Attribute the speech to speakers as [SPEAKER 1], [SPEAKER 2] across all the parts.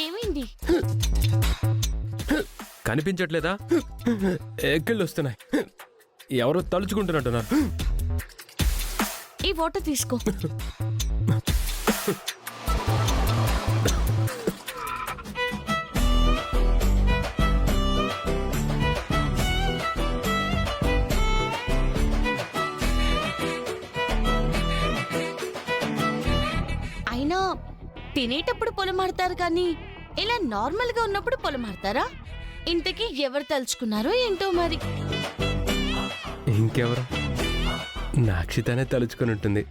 [SPEAKER 1] ఏమైంది?
[SPEAKER 2] కనిపించట్లేదా? ఎక్కిళ్ళు వస్తున్నాయి. ఎవరో తలుచుకుంటున్నట్టున్నారు.
[SPEAKER 1] ఈ వాటర్ తీసుకో. అయినా తినేటప్పుడు పొలమాడతారు కానీ ఇలా నార్మల్ గా ఉన్నప్పుడు పొలమాడతారా? ఇంతకీ ఎవరు తలుచుకున్నారో ఏంటో మరి.
[SPEAKER 2] ఇంకెవరు? నాక్షితనే తలుచుకుని ఉంటుంది.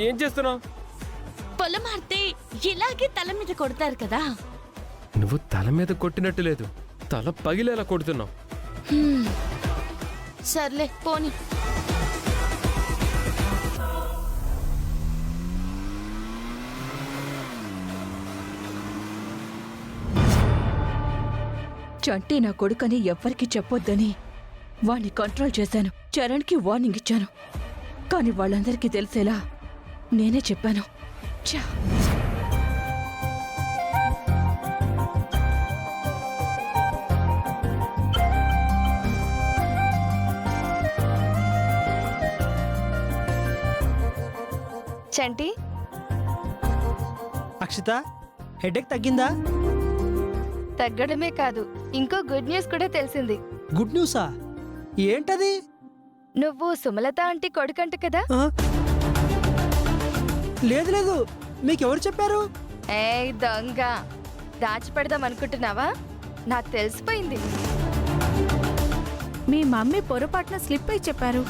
[SPEAKER 2] ఏం చేస్తున్నావు?
[SPEAKER 1] పొలమాడితే ఇలాగే తల మీద కొడతారు కదా.
[SPEAKER 2] నువ్వు తల మీద కొట్టినట్టు లేదు, తల పగిలేలా కొడుతున్నావు.
[SPEAKER 1] సర్లే పోనీ.
[SPEAKER 3] చంటి నా కొడుకని ఎవ్వరికి చెప్పొద్దని వాణ్ణి కంట్రోల్ చేశాను. చరణ్కి వార్నింగ్ ఇచ్చాను. కానీ వాళ్ళందరికీ తెలిసేలా నేనే చెప్పాను. ఛా!
[SPEAKER 4] చంటి,
[SPEAKER 5] అక్షిత, హెడేక్ తగ్గిందా?
[SPEAKER 4] తగ్గడమే కాదు ఇంకో గుడ్ న్యూస్ కూడా తెలిసింది.
[SPEAKER 5] గుడ్ న్యూసా? ఏంటది?
[SPEAKER 4] నువ్వు సుమలత ఆంటీ కొడుకంట కదా.
[SPEAKER 5] లేదు లేదు, మీకెవరు చెప్పారు?
[SPEAKER 4] ఏయ్ దొంగ, దాచిపెడదాం అనుకుంటున్నావా? నాకు తెలిసిపోయింది.
[SPEAKER 6] మీ మమ్మీ పొరపాటున స్లిప్ అయి చెప్పారు.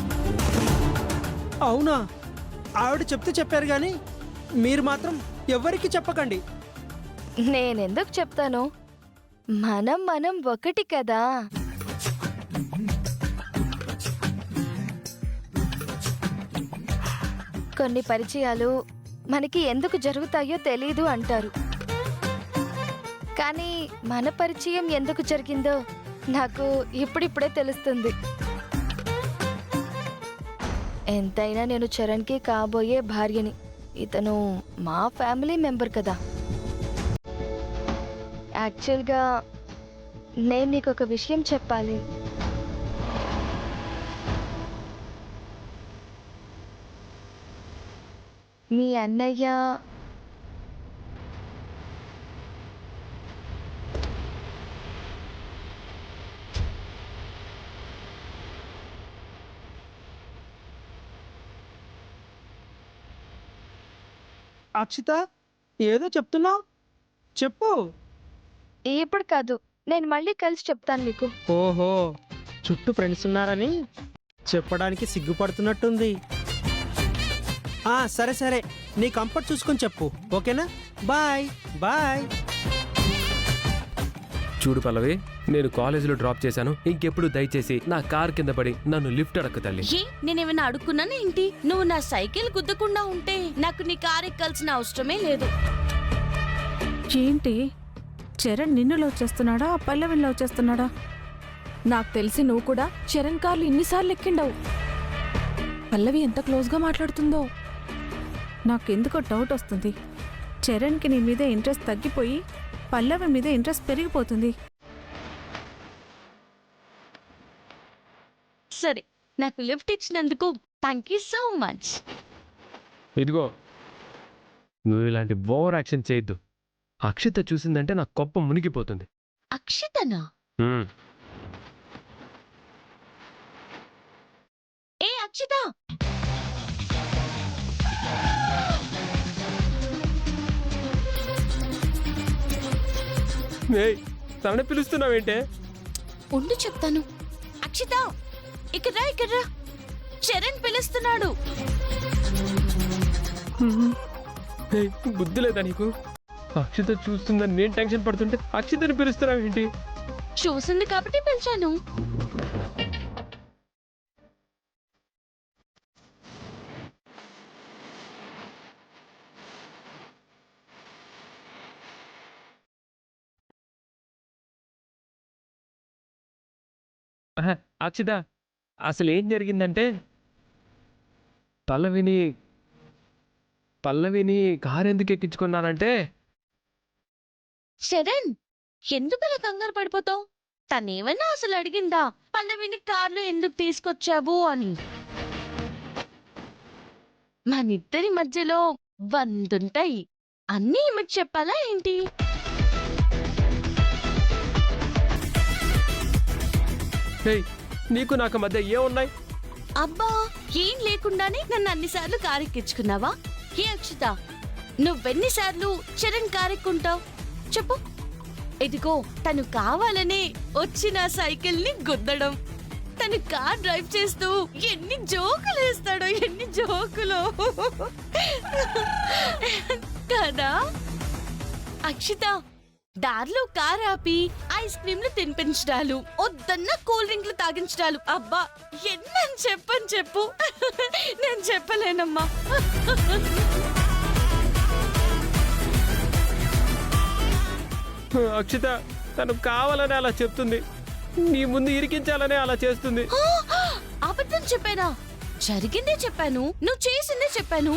[SPEAKER 5] అవునా? ఆవిడ చెప్తే చెప్పారు గాని మీరు మాత్రం ఎవ్వరికి చెప్పకండి.
[SPEAKER 4] నేనెందుకు చెప్తాను? మనం ఒకటి కదా. కొన్ని పరిచయాలు మనకి ఎందుకు జరుగుతాయో తెలీదు అంటారు. కానీ మన పరిచయం ఎందుకు జరిగిందో నాకు ఇప్పుడిప్పుడే తెలుస్తుంది. ఎంతైనా నేను చరణ్కి కాబోయే భార్యని. ఇతను మా ఫ్యామిలీ మెంబర్ కదా. యాక్చువల్గా నేను నీకు ఒక విషయం చెప్పాలి. మీ అన్నయ్య
[SPEAKER 5] అక్షిత, ఏదో చెప్తున్నావు, చెప్పు.
[SPEAKER 4] ఇప్పుడు కాదు, నేను మళ్ళీ కలిసి చెప్తాను మీకు.
[SPEAKER 5] ఓహో, చుట్టూ ఫ్రెండ్స్ ఉన్నారని చెప్పడానికి సిగ్గుపడుతున్నట్టుంది. సరే సరే, నీ కంఫర్ట్ చూసుకొని చెప్పు, ఓకేనా? Bye bye.
[SPEAKER 2] చూడు పల్లవి, నేను కాలేజీలో డ్రాప్ చేశాను. ఇంకెప్పుడు దయచేసి నా కార్ కింద పడి నన్ను లిఫ్ట్ అడక్క తల్లి.
[SPEAKER 1] ఏ నేనేమైనా అడుక్కున్నానా ఏంటి? నువ్వు నా సైకిల్ గుద్దకుండా ఉంటే నాకు నీ కార్ ఎక్కాల్సిన అవసరమే లేదు.
[SPEAKER 6] ఏంటి, చరణ్ నిన్ను లవ్ చేస్తున్నాడా, పల్లవిని లవ్ చేస్తున్నాడా? నాకు తెలిసి నువ్వు కూడా చరణ్ కార్లు ఇన్నిసార్లు ఎక్కిండవు. పల్లవి ఎంత క్లోజ్గా మాట్లాడుతుందో నాకెందుకో డౌట్ వస్తుంది. చరణ్కి నీ మీద ఇంట్రెస్ట్ తగ్గిపోయి పల్లవి మీద ఇంట్రెస్ట్ పెరిగిపోతుంది.
[SPEAKER 1] సరే, నాకు లిఫ్ట్ ఇచ్చినందుకు థ్యాంక్ యూ సో మచ్.
[SPEAKER 2] ఇదిగో, నువ్వు ఇలాంటి ఓవర్ యాక్షన్ చేయొద్దు. అక్షిత చూసిందంటే నా కొప్ప మునిగిపోతుంది.
[SPEAKER 1] అక్షితనా? ఏ అక్షిత,
[SPEAKER 2] తనని పిలుస్తున్నావేంటే?
[SPEAKER 1] ఉండు చెప్తాను. అక్షిత, ఇక్కడ రా. చరణ్ పిలుస్తున్నాడు.
[SPEAKER 2] బుద్ధి లేదా నీకు? అక్షిత చూస్తుందని నేను టెన్షన్ పడుతుంటే అక్షితని పిలుస్తున్నావేంటి?
[SPEAKER 1] చూసింది కాబట్టి పిలిచాను.
[SPEAKER 2] అక్షిత, అసలు ఏం జరిగిందంటే పల్లవిని కారు ఎందుకు ఎక్కించుకున్నానంటే
[SPEAKER 1] చరణ్ ఎందుకలా కంగారు పడిపోతావు? తనేమన్నా అసలు అడిగిందా పల్లవిని కార్లో ఎందుకు తీసుకొచ్చావు అని? మనిద్దరి మధ్యలో వందుంటాయి, అన్నీ ఈమెకు చెప్పాలా ఏంటి?
[SPEAKER 2] హేయ్, నీకు నాకు మధ్య ఏమున్నాయి?
[SPEAKER 1] అబ్బా, ఏం లేకుండానే నన్ను అన్నిసార్లు కారెక్కించుకున్నావా? ఏ అక్షిత, నువ్వెన్నిసార్లు చరణ్ కారెక్కుంటావు చెప్పు? ఇదిగో తను కావాలనే వచ్చిన సైకిల్ ని గుద్దడం, తను కార్ డ్రైవ్ చేస్తూ ఎన్ని జోకులు వేస్తాడో, ఎన్ని జోకులు కదా అక్షిత. దారిలో కార్ ఆపి ఐస్ క్రీంలు తినిపించడాలు, వద్దన్న కూల్ డ్రింక్లు తాగించడాలు, అబ్బా ఎన్నని చెప్పు. నేను చెప్పలేనమ్మా.
[SPEAKER 2] అక్షిత, తను కావాలని అలా చెప్తుంది, నీ ముందు ఇరికించాలనే అలా చేస్తుంది.
[SPEAKER 1] అబద్ధం చెప్పానా? జరిగిందే చెప్పాను, నువ్వు చేసిందే చెప్పాను.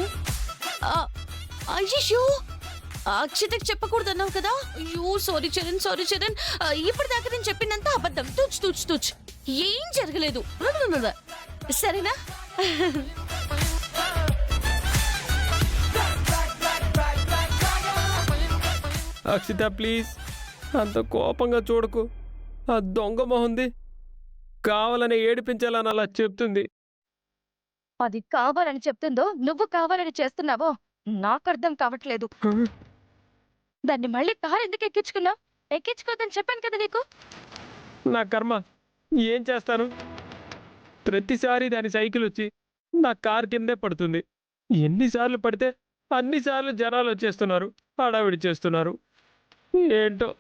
[SPEAKER 1] అయ్యో, అక్షితకి చెప్పకూడదన్నావు కదా. అయ్యో సారీ చరణ్. ఇప్పటిదాకా నేను చెప్పినంత అబద్ధం. తుచ్ ఏం జరగలేదు, సరేనా?
[SPEAKER 2] అక్షిత ప్లీజ్, అంత కోపంగా చూడకు. ఆ దొంగ మొహంది కావాలని ఏడిపించాలని అలా చెప్తుంది.
[SPEAKER 4] అది కావాలని చెప్తుందో నువ్వు కావాలని చేస్తున్నావో నాకు అర్థం కావట్లేదు. దాన్ని మళ్ళీ కారు ఎందుకు ఎక్కించుకున్నావు? ఎక్కించుకోవద్దని చెప్పాను కదా నీకు.
[SPEAKER 2] నా కర్మ, ఏం చేస్తాను? ప్రతిసారి దాని సైకిల్ వచ్చి నా కార్ కిందే పడుతుంది. ఎన్నిసార్లు పడితే అన్నిసార్లు జనాలు వచ్చేస్తున్నారు, హడావిడి చేస్తున్నారు. ఏంటో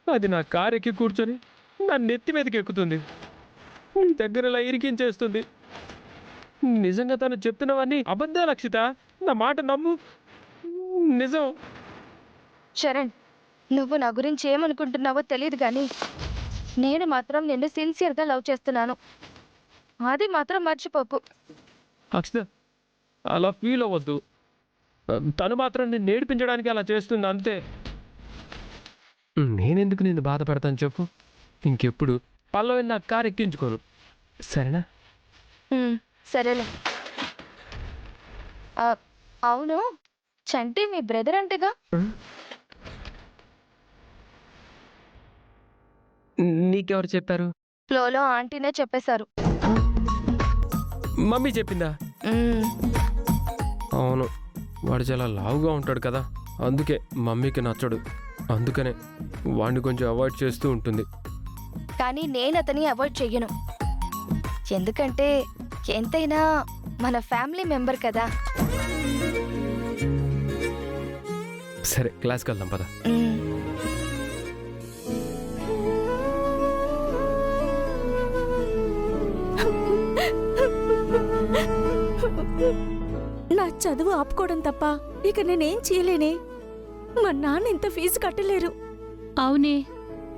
[SPEAKER 2] అది నా కార్ ఎక్కి కూర్చొని నా నెత్తి మీదకి ఎక్కుతుంది, నీ దగ్గర ఇలా ఇరికించేస్తుంది. నిజంగా తను చెప్తున్నవన్నీ అబద్ధాలు అక్షిత, నా మాట నమ్ము. నిజం.
[SPEAKER 4] చరణ్, నువ్వు నా గురించి ఏమనుకుంటున్నావో తెలియదు కానీ నేను మాత్రం నిన్ను సిన్సియర్గా లవ్ చేస్తున్నాను. అది మాత్రం మర్చిపోకు.
[SPEAKER 2] అక్షిత, అలా ఫీల్ అవ్వద్దు. తను మాత్రం నేను నేర్పించడానికి అలా చేస్తుంది అంతే. నేనెందుకు నిన్ను బాధపడతాను చెప్పు? ఇంకెప్పుడు పల్లవిని నా కారు ఎక్కించుకోను, సరేనా?
[SPEAKER 4] సరేలే. అవును, చంటి మీ బ్రదర్ అంటేగా?
[SPEAKER 2] నీకెవరు చెప్పారు?
[SPEAKER 4] ఫ్లోలో ఆంటీనే చెప్పేశారు.
[SPEAKER 2] మమ్మీ చెప్పిందా? అవును, వాడు చాలా లావుగా ఉంటాడు కదా, అందుకే మమ్మీకి నచ్చడు. అందుకనే వాడిని కొంచెం అవాయిడ్ చేస్తూ ఉంటుంది.
[SPEAKER 4] కానీ నేను అతని అవాయిడ్ చెయ్యను, ఎందుకంటే ఎంతైనా మన ఫ్యామిలీ మెంబర్ కదా.
[SPEAKER 2] సరే, క్లాస్కి వెళ్దాం పద.
[SPEAKER 6] నా చదువు ఆపుకోవడం తప్ప ఇక నేనేం చేయలేనే. మా నాన్న ఇంత ఫీజు కట్టలేరు.
[SPEAKER 7] అవునే,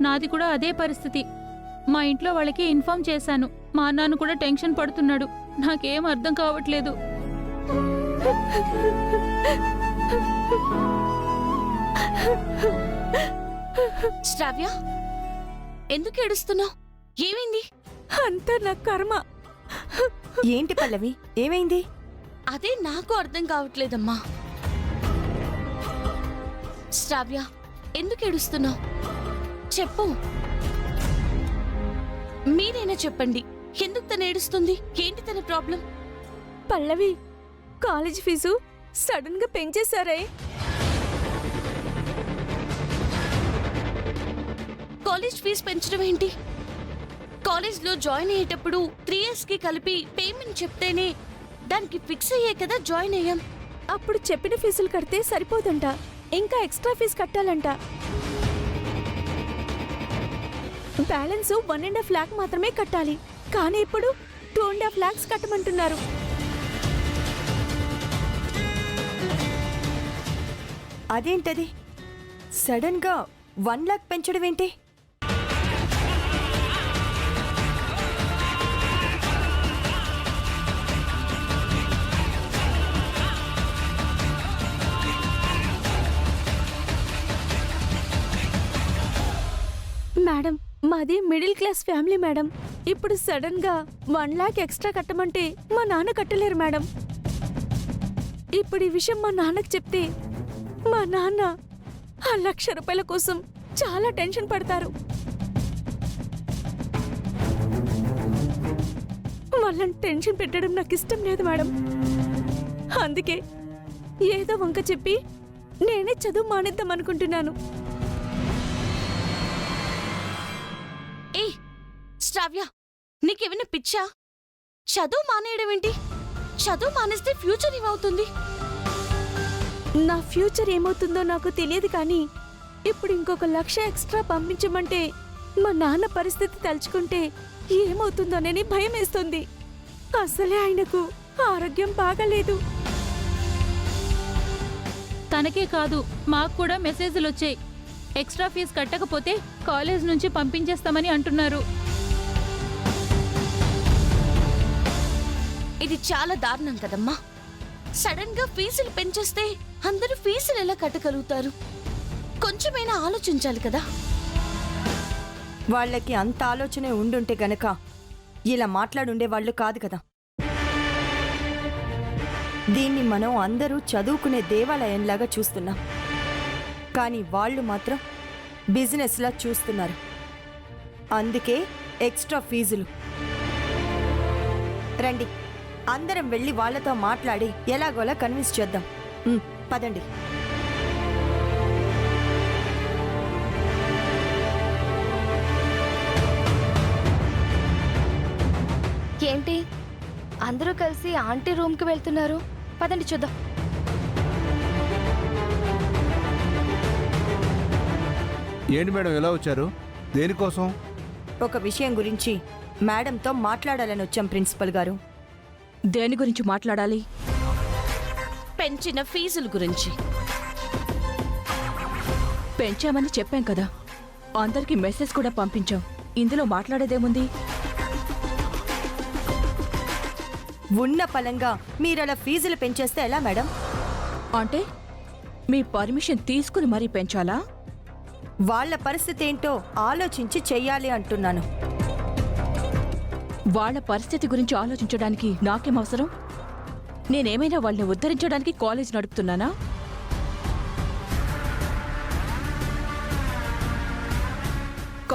[SPEAKER 7] నాది కూడా అదే పరిస్థితి. మా ఇంట్లో వాళ్ళకి ఇన్ఫార్మ్ చేశాను. మా నాన్న కూడా టెన్షన్ పడుతున్నాడు. నాకేం అర్థం కావట్లేదు.
[SPEAKER 1] శ్రావ్య, ఎందుకు ఏడుస్తున్నావు? ఏమైంది?
[SPEAKER 6] అంతా నా కర్మ.
[SPEAKER 8] ఏంటి పల్లవి, ఏమైంది?
[SPEAKER 1] అదే నాకు అర్థం కావట్లేదమ్మా. శ్రావ్య, ఎందుకు ఏడుస్తున్నావు? చెప్పు, మీరైనా చెప్పండి. ఎందుకు తను ఏడుస్తుంది? ఏంటి తన ప్రాబ్లం?
[SPEAKER 6] పల్లవి, కాలేజ్ ఫీజు సడన్ గా పెంచేశారే.
[SPEAKER 1] కాలేజ్ ఫీజు పెంచడం ఏంటి? కాలేజ్లో జాయిన్ అయ్యేటప్పుడు 3 years కి కలిపి పేమెంట్ చెప్తేనే దానికి ఫిక్స్ అయ్యే కదా జాయిన్ అయ్యాం.
[SPEAKER 6] అప్పుడు చెప్పిన ఫీజులు కడితే సరిపోదంట, ఇంకా ఎక్స్ట్రా ఫీజు కట్టాలంట. బ్యాలెన్స్ 1.5 lakh మాత్రమే కట్టాలి, కానీ ఇప్పుడు 2.5 lakhs కట్టమంటున్నారు.
[SPEAKER 8] అదేంటది, సడన్ గా 1 lakh పెంచడం ఏంటి?
[SPEAKER 6] మాది మిడిల్ క్లాస్ ఫ్యామిలీ మేడం. ఇప్పుడు సడన్ గా 1 లాక్ ఎక్స్ట్రా కట్టమంటే మా నాన్న కట్టలేరు మేడం. ఇప్పుడు ఈ విషయం మా నాన్నకు చెప్తే మా నాన్న ఆ 1,00,000 రూపాయల కోసం చాలా టెన్షన్ పడతారు. వాళ్ళని టెన్షన్ పెట్టడం నాకు ఇష్టం లేదు మేడం. అందుకే ఏదో వంక చెప్పి నేనే చదువు మానేద్దాం అనుకుంటున్నాను.
[SPEAKER 1] ఏ శ్రావ్య, నీకేమైనా పిచ్చా? చదువు మానేయడం ఏంటి? చదువు మానేస్తే ఫ్యూచర్ ఏమవుతుంది?
[SPEAKER 6] నా ఫ్యూచర్ ఏమవుతుందో నాకు తెలియదు, కానీ ఇప్పుడు ఇంకొక 1,00,000 ఎక్స్ట్రా పంపించమంటే మా నాన్న పరిస్థితి తలుచుకుంటే ఏమవుతుందోనని భయం వేస్తుంది. అసలే ఆయనకు ఆరోగ్యం బాగాలేదు.
[SPEAKER 7] తనకే కాదు, మాకు కూడా మెసేజ్లు వచ్చాయి. ఎక్స్ట్రా ఫీజు కట్టకపోతే కాలేజ్ నుంచి పంపించేస్తామని అంటున్నారు.
[SPEAKER 1] ఇది చాలా దారుణం కదమ్మా. సడన్ గా ఫీజులు పెంచేస్తే అందరూ ఫీజులు ఎలా కట్టగలుగుతారు? కొంచెమైనా ఆలోచించాలి కదా.
[SPEAKER 8] వాళ్ళకి అంత ఆలోచనే ఉండుంటే గనక ఇలా మాట్లాడుండే వాళ్ళు కాదు కదా. దీన్ని మనం అందరూ చదువుకునే దేవాలయంలాగా చూస్తున్నాం, కానీ వాళ్ళు మాత్రం బిజినెస్లా చూస్తున్నారు. అందుకే ఎక్స్ట్రా ఫీజులు. రండి, అందరం వెళ్ళి వాళ్ళతో మాట్లాడి ఎలాగోలా కన్విన్స్ చేద్దాం. పదండి.
[SPEAKER 4] ఏంటి అందరూ కలిసి ఆంటీ రూమ్కి వెళ్తున్నారు? పదండి చూద్దాం.
[SPEAKER 9] ఏంటి మేడం ఎలా వచ్చారు? దేనికోసం?
[SPEAKER 8] ఒక విషయం గురించి మేడంతో మాట్లాడాలని వచ్చాం ప్రిన్సిపల్ గారు.
[SPEAKER 3] దేని గురించి మాట్లాడాలి?
[SPEAKER 1] పెంచిన ఫీజుల గురించి.
[SPEAKER 3] పెంచామని చెప్పాం కదా, అందరికీ మెసేజ్ కూడా పంపించాం. ఇందులో మాట్లాడేదేముంది?
[SPEAKER 8] ఉన్న పలంగా మీరలా ఫీజులు పెంచేస్తే ఎలా మేడం?
[SPEAKER 3] అంటే మీ పర్మిషన్ తీసుకుని మరీ పెంచాలా?
[SPEAKER 8] వాళ్ళ పరిస్థితి ఏంటో ఆలోచించి చెయ్యాలి అంటున్నాను.
[SPEAKER 3] వాళ్ళ పరిస్థితి గురించి ఆలోచించడానికి నాకేం అవసరం? నేనేమైనా వాళ్ళని ఉద్ధరించడానికి కాలేజ్ నడుపుతున్నానా?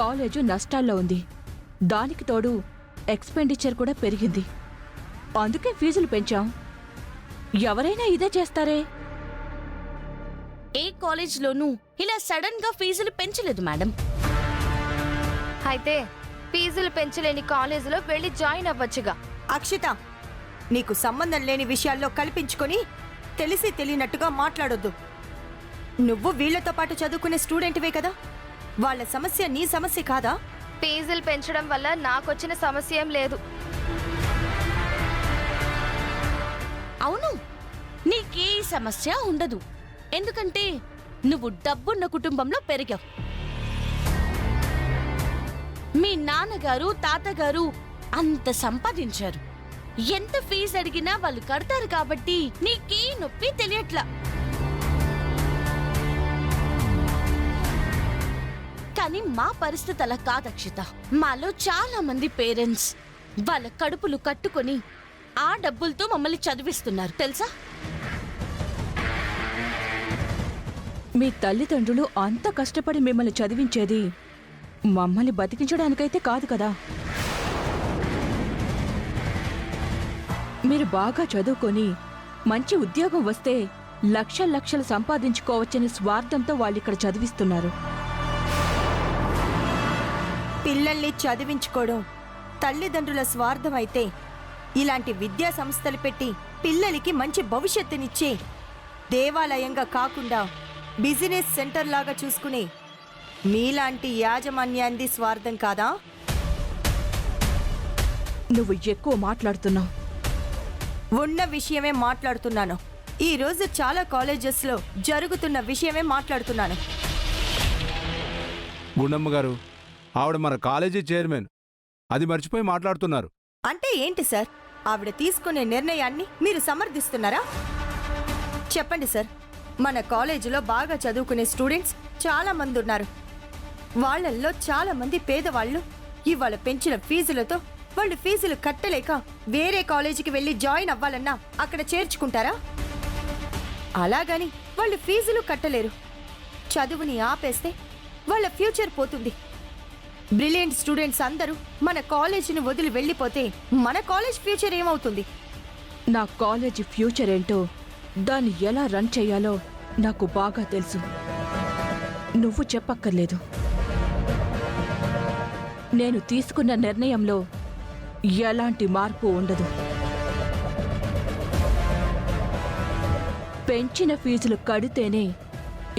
[SPEAKER 3] కాలేజు నష్టాల్లో ఉంది. దానికి తోడు ఎక్స్పెండిచర్ కూడా పెరిగింది. అందుకే ఫీజులు పెంచాం. ఎవరైనా ఇదే చేస్తారే.
[SPEAKER 1] ఏ కాలేజ్లోనూ ఇలా సడన్ గా ఫీజులు పెంచలేదు మేడం.
[SPEAKER 4] అయితే ఫీజులు పెంచలేని కాలేజీలో వెళ్ళి జాయిన్ అవ్వచ్చుగా.
[SPEAKER 8] అక్షిత, నీకు సంబంధం లేని విషయాల్లో కల్పించుకొని తెలిసి తెలియనట్టుగా మాట్లాడొద్దు. నువ్వు వీళ్లతో పాటు చదువుకునే స్టూడెంట్వే కదా. వాళ్ళ సమస్య నీ సమస్య కాదా?
[SPEAKER 4] ఫీజులు పెంచడం వల్ల నాకొచ్చిన సమస్య ఏం లేదు.
[SPEAKER 1] అవును, నీకే సమస్య ఉండదు. ఎందుకంటే నువ్వు డబ్బున్న కుటుంబంలో పెరిగావు. మీ నాన్నగారు తాతగారు అంత సంపాదించారు. ఎంత ఫీజు అడిగినా వాళ్ళు కడతారు కాబట్టి నీకే నొప్పి తెలియట్లా. కానీ మా పరిస్థితి అలా కాదు అక్షిత. మాలో చాలా మంది పేరెంట్స్ వాళ్ళ కడుపులు కట్టుకొని ఆ డబ్బులతో మమ్మల్ని చదివిస్తున్నారు తెలుసా.
[SPEAKER 3] మీ తల్లిదండ్రులు అంత కష్టపడి మిమ్మల్ని చదివించేది మమ్మల్ని బతికించడానికైతే కాదు కదా. మీరు బాగా చదువుకొని మంచి ఉద్యోగం వస్తే లక్షల లక్షలు సంపాదించుకోవచ్చని స్వార్థంతో వాళ్ళిక్కడ చదివిస్తున్నారు.
[SPEAKER 8] పిల్లల్ని చదివించుకోవడం తల్లిదండ్రుల స్వార్థం అయితే ఇలాంటి విద్యా సంస్థలు పెట్టి పిల్లలకి మంచి భవిష్యత్తునిచ్చే దేవాలయంగా కాకుండా బిజినెస్ సెంటర్ లాగా చూసుకునే మీలాంటి యాజమాన్యాన్ని స్వార్థం కాదా?
[SPEAKER 3] నువ్వు ఎక్కువ మాట్లాడుతున్నావు.
[SPEAKER 8] ఉన్న విషయమే మాట్లాడుతున్నాను. ఈ రోజు చాలా కాలేజెస్లో జరుగుతున్న విషయమే మాట్లాడుతున్నాను.
[SPEAKER 9] గుండమ్మ గారు, ఆవిడ మన కాలేజీ చైర్మన్. అది మర్చిపోయి మాట్లాడుతున్నారు.
[SPEAKER 8] అంటే ఏంటి సార్? ఆవిడ తీసుకునే నిర్ణయాన్ని మీరు సమర్థిస్తున్నారా? చెప్పండి సార్. మన కాలేజీలో బాగా చదువుకునే స్టూడెంట్స్ చాలా మంది ఉన్నారు. వాళ్ళల్లో చాలా మంది పేదవాళ్ళు ఇవాళ పెంచిన ఫీజులతో వాళ్ళు ఫీజులు కట్టలేక వేరే కాలేజీకి వెళ్ళి జాయిన్ అవ్వాలన్నా అక్కడ చేర్చుకుంటారా? అలాగని వాళ్ళు ఫీజులు కట్టలేరు. చదువుని ఆపేస్తే వాళ్ళ ఫ్యూచర్ పోతుంది. బ్రిలియంట్ స్టూడెంట్స్ అందరూ మన కాలేజీని వదిలి వెళ్ళిపోతే మన కాలేజ్ ఫ్యూచర్ ఏమవుతుంది?
[SPEAKER 3] నా కాలేజీ ఫ్యూచర్ ఏంటో దాన్ని ఎలా రన్ చేయాలో నాకు బాగా తెలుసు. నువ్వు చెప్పక్కర్లేదు. నేను తీసుకున్న నిర్ణయంలో ఎలాంటి మార్పు ఉండదు. పెంచిన ఫీజులు కడితేనే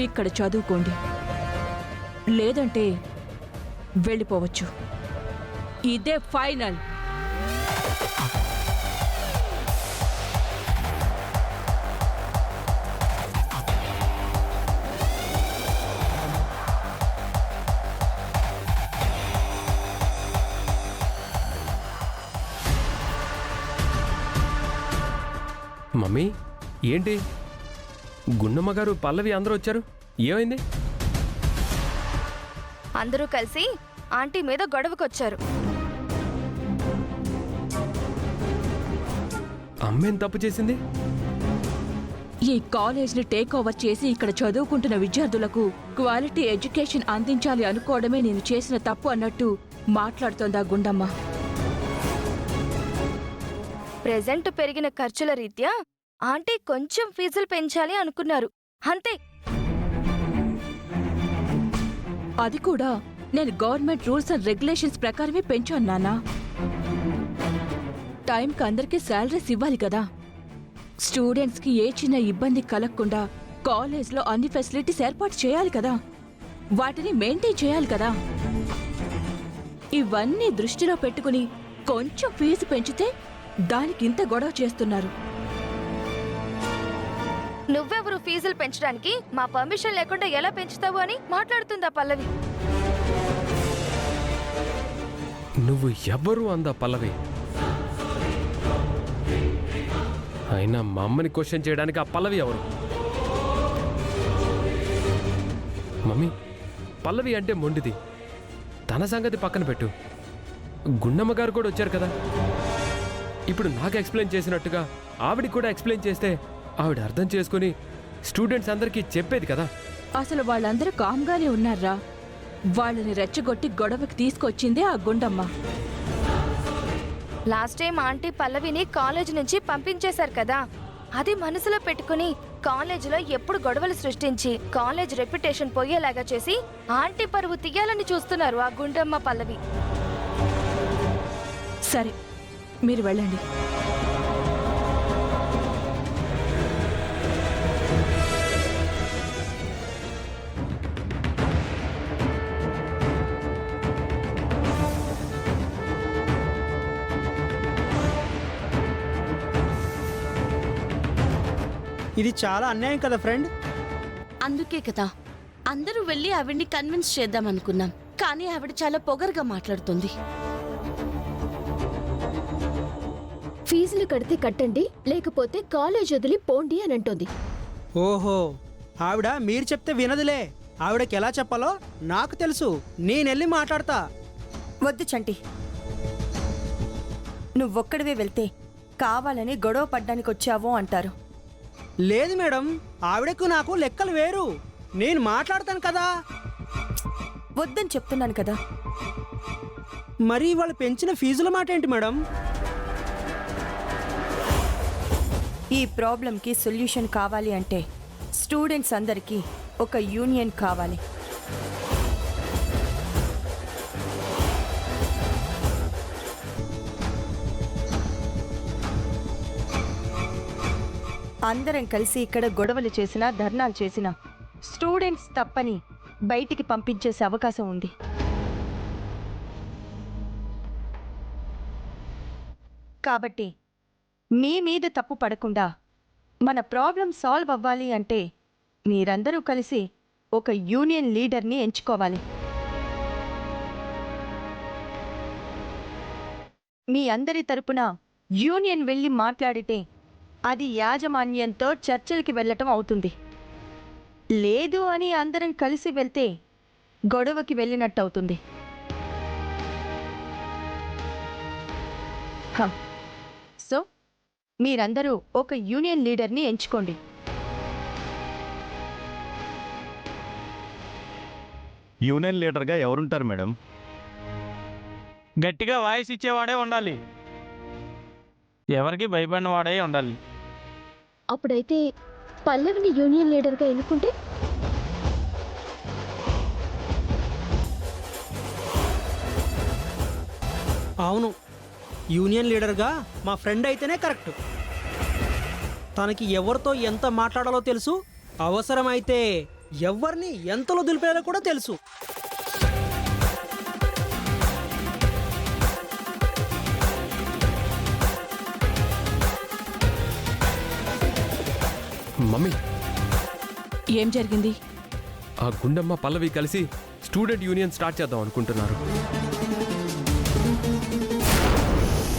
[SPEAKER 3] ఇక్కడ చదువుకోండి, లేదంటే వెళ్ళిపోవచ్చు. ఇదే ఫైనల్.
[SPEAKER 2] మమ్మీ ఏంటి గుండమ్మ గారు పల్లవి అందరూ వచ్చారు, ఏమైంది?
[SPEAKER 4] అందరూ కలిసి ఆంటీ మీద గొడవకొచ్చారు.
[SPEAKER 2] అమ్మేం తప్పు చేసింది?
[SPEAKER 3] ఈ కాలేజ్ని టేక్ ఓవర్ చేసి ఇక్కడ చదువుకుంటున్న విద్యార్థులకు క్వాలిటీ ఎడ్యుకేషన్ అందించాలి అనుకోవడమే నేను చేసిన తప్పు అన్నట్టు మాట్లాడుతోందా గుండమ్మ.
[SPEAKER 4] ప్రెజెంట్ పెరిగిన ఖర్చుల రీత్యా ఆంటీ కొంచెం ఫీజులు పెంచాలి అనుకున్నారు, అంతే.
[SPEAKER 3] అది కూడా నేను గవర్నమెంట్ రూల్స్ అండ్ రెగ్యులేషన్స్ ప్రకారమే పెంచాను నాన్నా. టైంకి అందరికీ శాలరీస్ ఇవ్వాలి కదా. స్టూడెంట్స్కి ఏ చిన్న ఇబ్బంది కలగకుండా కాలేజ్లో అన్ని ఫెసిలిటీస్ ఏర్పాటు చేయాలి కదా, వాటిని మెయింటైన్ చేయాలి కదా. ఇవన్నీ దృష్టిలో పెట్టుకుని కొంచెం ఫీజు పెంచితే దానికి ఇంత గొడవ చేస్తున్నారు.
[SPEAKER 4] నువ్వెవరు ఫీజులు పెంచడానికి? మా పర్మిషన్ లేకుండా ఎలా పెంచుతావు అని మాట్లాడుతుందా పల్లవి.
[SPEAKER 2] నువ్వు ఎవ్వరు అందా పల్లవి? అయినా మా అమ్మని క్వశ్చన్ చేయడానికి ఆ పల్లవి ఎవరు? మమ్మీ, పల్లవి అంటే మొండిది. తన సంగతి పక్కన పెట్టు. గుండమ్మ గారు కూడా వచ్చారు కదా. ఇప్పుడు నాకు ఎక్స్ప్లెయిన్ చేసినట్టుగా ఆవిడికి కూడా ఎక్స్ప్లెయిన్ చేస్తే ఆవిడ అర్థం చేసుకుని స్టూడెంట్స్ అందరికీ చెప్పేది కదా.
[SPEAKER 3] అసలు వాళ్ళందరూ కామ్గానే ఉన్నారా? వాళ్ళని రెచ్చగొట్టి గొడవకి తీసుకొచ్చిందే ఆ గుండమ్మ.
[SPEAKER 4] లాస్ట్ టైం ఆంటీ పల్లవిని కాలేజ్ నుంచి పంపించేశారు కదా, అది మనసులో పెట్టుకుని కాలేజీలో ఎప్పుడు గొడవలు సృష్టించి కాలేజ్ రెప్యుటేషన్ పోయేలాగా చేసి ఆంటీ పరువు తీయాలని చూస్తున్నారు ఆ గుండమ్మ పల్లవి.
[SPEAKER 3] సరే, మీరు వెళ్ళండి.
[SPEAKER 5] ఇది చాలా అన్యాయం కదా ఫ్రెండ్.
[SPEAKER 1] అందుకే కదా అందరూ వెళ్ళి ఆవిడ్ని కన్విన్స్ చేద్దాం అనుకున్నాం, కానీ ఆవిడ చాలా పొగరుగా మాట్లాడుతుంది.
[SPEAKER 10] ఫీజులు కడితే కట్టండి, లేకపోతే కాలేజ్ వదిలి పోండి అని అంటోంది.
[SPEAKER 5] ఓహో, ఆవిడ మీరు చెప్తే వినదులే. ఆవిడకి ఎలా చెప్పాలో నాకు తెలుసు. నేనెళ్ళి మాట్లాడతా.
[SPEAKER 8] వద్దు చంటి, నువ్వొక్కడివే వెళ్తే కావాలని గొడవ పడ్డానికి వచ్చావో అంటారు.
[SPEAKER 5] లేదు మేడం, ఆవిడకు నాకు లెక్కలు వేరు. నేను మాట్లాడతాను కదా.
[SPEAKER 8] వద్దని చెప్తున్నాను కదా.
[SPEAKER 5] మరి వాళ్ళు పెంచిన ఫీజుల మాట ఏంటి మేడం?
[SPEAKER 8] ఈ ప్రాబ్లంకి సొల్యూషన్ కావాలి అంటే స్టూడెంట్స్ అందరికీ ఒక యూనియన్ కావాలి. అందరం కలిసి ఇక్కడ గొడవలు చేసినా ధర్నాలు చేసినా స్టూడెంట్స్ తప్పని బయటికి పంపించేసే అవకాశం ఉంది. కాబట్టి మీ మీద తప్పు పడకుండా మన ప్రాబ్లం సాల్వ్ అవ్వాలి అంటే మీరందరూ కలిసి ఒక యూనియన్ లీడర్ని ఎంచుకోవాలి. మీ అందరి తరపున యూనియన్ వెళ్ళి మాట్లాడితే అది యాజమాన్యంతో చర్చలకి వెళ్ళటం అవుతుంది. లేదు అని అందరం కలిసి వెళ్తే గొడవకి వెళ్ళినట్టు అవుతుంది. సో మీరందరూ ఒక యూనియన్ లీడర్ని ఎంచుకోండి.
[SPEAKER 11] యూనియన్ లీడర్గా ఎవరుంటారు మేడం?
[SPEAKER 2] గట్టిగా వాయిస్ ఇచ్చేవాడే ఉండాలి, ఎవరికి భయపడిన వాడే ఉండాలి.
[SPEAKER 10] అప్పుడైతే పల్లవిని యూనియన్ లీడర్గా ఎన్నుకుంటే
[SPEAKER 5] అవును, యూనియన్ లీడర్గా మా ఫ్రెండ్ అయితేనే కరెక్ట్. తనకి ఎవరితో ఎంత మాట్లాడాలో తెలుసు, అవసరమైతే ఎవరిని ఎంతలో దులిపేయాలో కూడా తెలుసు.
[SPEAKER 12] మమ్మీ,
[SPEAKER 3] ఏం జరిగింది?
[SPEAKER 12] ఆ గుండమ్మ పల్లవి కలిసి స్టూడెంట్ యూనియన్ స్టార్ట్ చేద్దాం అనుకుంటున్నారు.